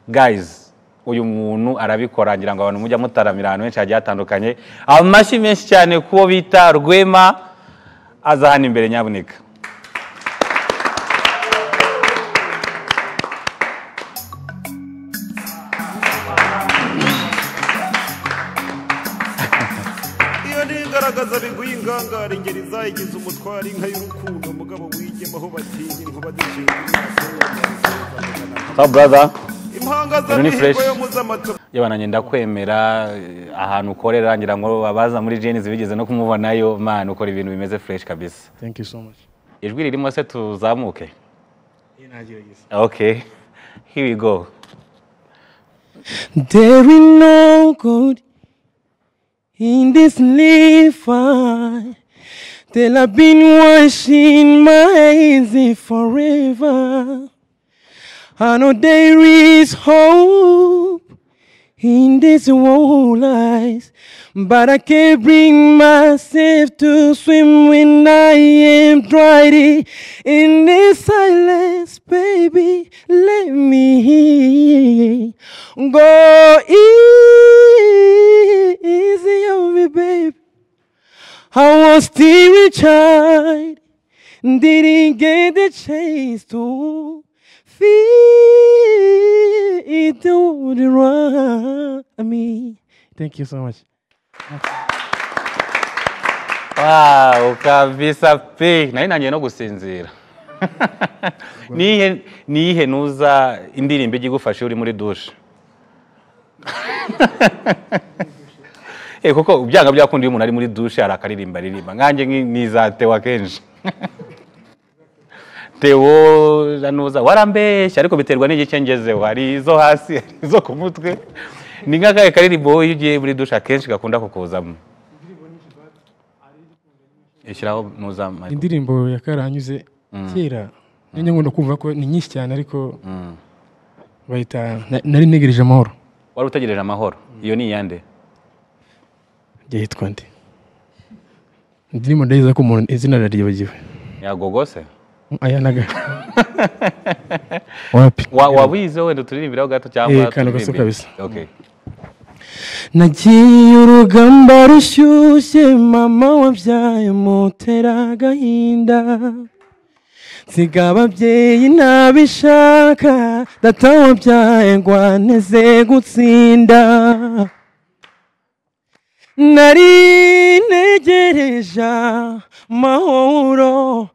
guys uyu muntu arabikora ngira ngo abantu mujya mutaramira ahantu henshi hagiye hatandukanye amashyi menshi cyane kuwo bita Rwema aza hano imbere nyabuneka garagaza biguye ingangare ingeri zayigize umutwari inka y'urukundo mugabo wigema aho batinya inkuba zishinga so brother impanga za mihigo yo muzamato yabana ndakwemera ahantu ukorera ngira ngo abaza muri Genes bigeze no kumubonayo man ukora ibintu bimeze fresh kabisa. Thank you so much. Ijwi ririmo se tuzamuke. Nagerageza. Okay, here we go. There is no good in this life, till I've been washing my hands forever. I know there is hope in this world lies, but I can't bring myself to swim when I am dry. In this silence, baby, let me go easy on me, baby. I was still a child, didn't get the chance to feel the run me. Thank you so much. Wow, kabisa pe. Nari nangiye no gusinzira. Nihe nuza indirimbo igufashe uri muri douche. Kuko byanga byakundi umuntu ari muri douche arakaririmba nganjye nizate wakenje. Teo zanuza warambeshya ariko biterwa n'igice ngezeho hari izo hasi izo ku mutwe ni nk'akaye karirimbo iyo ugiye muri douche akenshi gakunda kukuzamo. Ishyiraho nuza indirimbo yakaranyuze kera nyine ngo kumva ko ni nyinshi cyane ariko bayita nari negereje amahoro. Wari utegereje amahoro iyo ni yande yitwa nde indirimbo ndayiza ko umuntu izina raribagiwe yagogose aya naga wapi wabize wenda turirimbiraho gato cyangwa kandi gaso kabisa. Okay. Nagiye urugamba rushyushye mama wabyaye mutera agahinda nsiga ababyeyi ntabishaka data wabyaye ngwaneze gutsinda nari negereje amahoro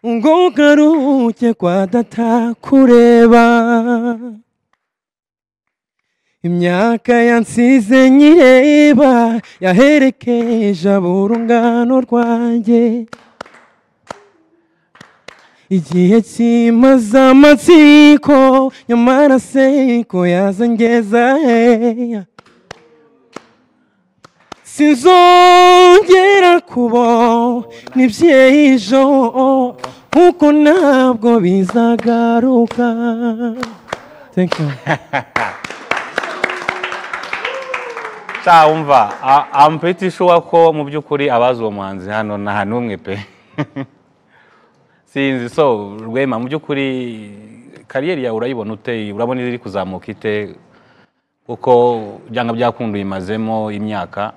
ngo garuke kwa data kureba imyaka yansize nyireba yaherekeje urungano rwanjye igihe kimaze amatsiko nyamara seko yazangeza sinzongera kubona iby'ejo kuko ntabwo bizagaruka. Thank you. Umva I'm pretty sure ko mu byukuri abazi uwo muhanzi hano nta numwe pe. Sinzi so Rwema mu byukuri kariyeri yawe urayibona ute urabona iri kuzamuka ite kuko byanga byakunduye imazemo imyaka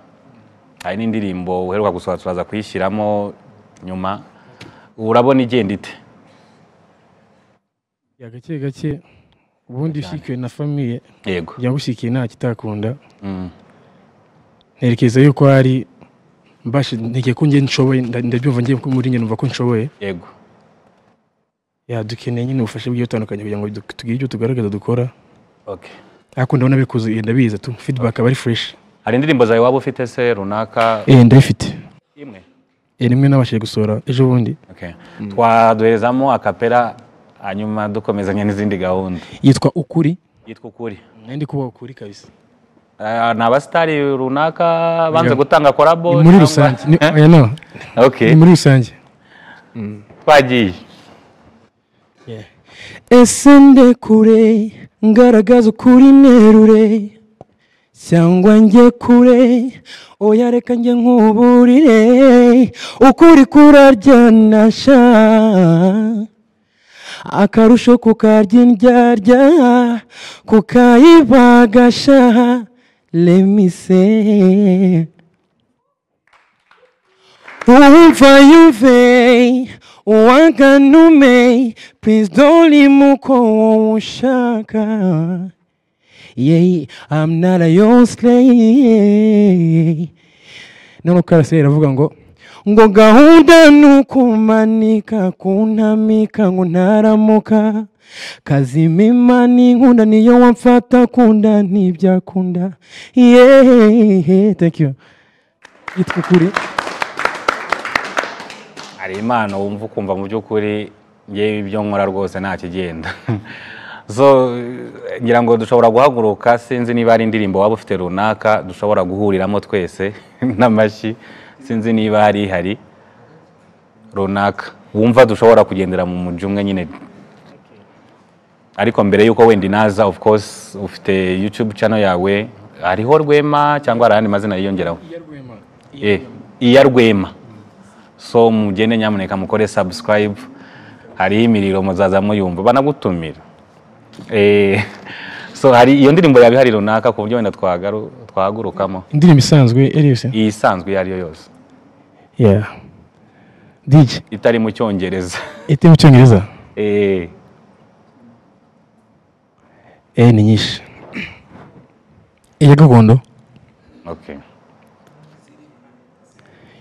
hari n'indirimbo uheruka gusohora turaza kuyishyiramo nyuma urabona igenda ite? Ya gake gake ubundi ushikiwe na famille yego yagushikiye nta kitakunda nerekeza yuko ari mbashi ntege ko nge nshoboye ndabyumva ngiye muri nge numva ko nshoboye yego ya dukeneye nyine ubufasha bw'iyo tandukanye kugira ngo tugire icyo tugaragaza dukora. Okay. Ariko ndabona bikuze ndabiza tu feedback aba ari fresh. Hari indirimbo zawe waba ufite se runaka? Ndayifite. Imwe? Rimwe nabashije gusora ejo bundi. Okay. Twaduherezamo akapera hanyuma dukomezanya n'izindi gahunda. Yitwa Ukuri. Yitwa Ukuri. Ndi kuba ukuri kabisa. N'abastari runaka banze gutanga collabo muri rusange. Oya no. Okay. Muri rusange. Twagiye. Yeah. Esende kure ngaragaza ukuri nerure cyangwa nge kure oya reka nge nkuburire ukuri kuraryanasha akarusho kukarya indyarya kukayibagasha. Let me say umva yumve uwanganume please don't limuko ushaka. Yeah, I'm not a your slave. Nano karase iravuga ngo gahunda nukumanika kuntamika ngo ntaramuka kazimima n'inkunda niyo wamfata kunda ntibyakunda. Yeah, thank you. Yitwa kuri hari impano wumva ukumva mu by'ukuri ngewe ibyo nkora rwose nta kigenda. So ngira ngo dushobora guhaguruka, sinzi niba ari indirimbo waba ufite runaka dushobora guhuriramo twese n'amashyi, sinzi niba hari runaka wumva dushobora kugendera mu mujyi umwe nyine. Ariko mbere yuko wenda inaza, of course ufite YouTube channel yawe, hariho Rwema cyangwa arandi mazina yiyongeraho? Iya Rwema. So mugende nyamuneka mukore subscribe, hari imiriro muzaza muyumva banagutumira. So hari iyo ndirimbo yawe hari runaka ku buryo wenda twahagurukamo? Indirimbo isanzwe yose? Isanzwe yariyo yose. Yeah. DJ itari mu Cyongereza. Itari mu Cyongereza? Ni nyinshi. Iya gakondo? Okay.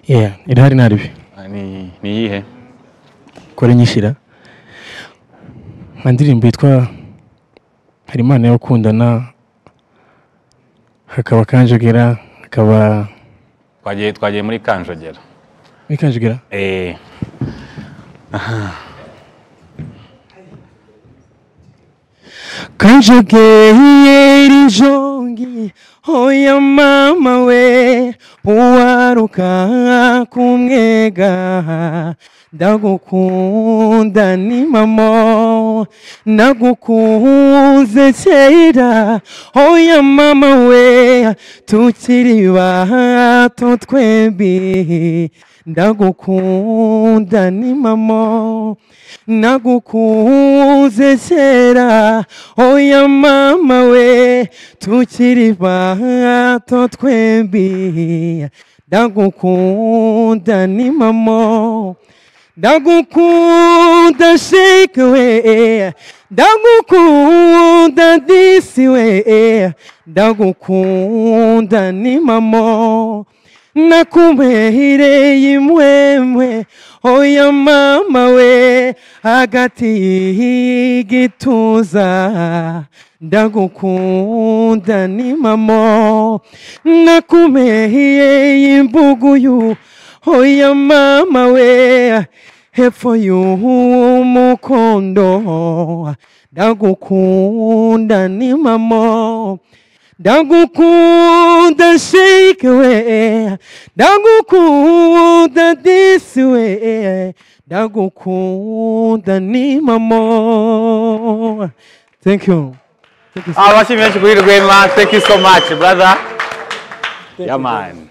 Yeah, irahari naribi. Ni yihe? Kore nyishira. Indirimbo yitwa hari Imana yo gukundana, hakaba Kanjogera, hakaba twagiye muri Kanjogera. Muri Kanjogera? Kanjogera jongi oya mama we uwaruka kumwega ndagukunda ni mama nagukunze kera oya mama we tukiri bato twembi ndagukunda ni mama nagukunze kera oya mama we tukiri bato twembi ndagukunda ni mama ndagukunda shake we ndagukunda this way ndagukunda ni mama nakumbehire imwemwe oya mama we hagati y'igituza ndagukunda ni mama nakumehiye imbuguyu oya mama we hepfo y'umukondo ndagukunda ni mama ndagukunda shake we ndagukunda this way ndagukunda ni mama. Thank you. Abashimye kuri Rwema, thank you so much brother. Yeah man.